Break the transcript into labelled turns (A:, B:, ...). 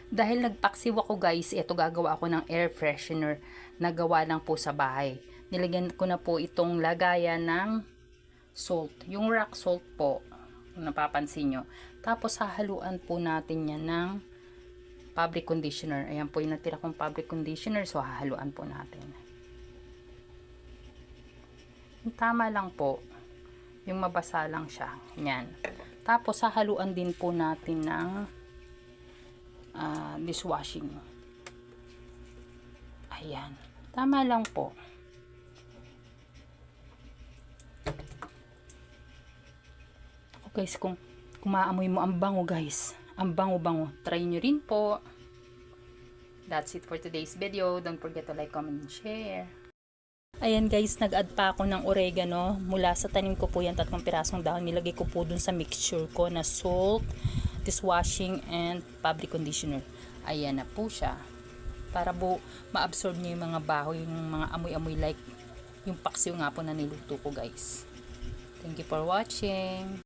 A: Dahil nagpaksiw ako guys, ito gagawa ako ng air freshener na gawa lang po sa bahay. Nilagyan ko na po itong lagayan ng salt. Yung rock salt po, kung napapansin nyo. Tapos hahaluan po natin yan ng fabric conditioner. Ayan po yung natira kong fabric conditioner. So hahaluan po natin. Tama lang po. Yung mabasa lang siya. Yan. Tapos hahaluan din po natin ng dishwashing. Ayan. Tama lang po. Guys, kung maamoy mo ang bango guys, ang bango-bango, try nyo rin po. That's it for today's video. Don't forget to like, comment, and share. Ayan guys, nag-add pa ako ng oregano. Mula sa tanim ko po yan, 3 pirasong dahon. Nilagay ko po dun sa mixture ko na salt, dishwashing, and fabric conditioner. Ayan na po siya. Para po ma-absorb nyo yung mga baho, yung mga amoy-amoy like yung paksiw nga po na niluto ko guys. Thank you for watching.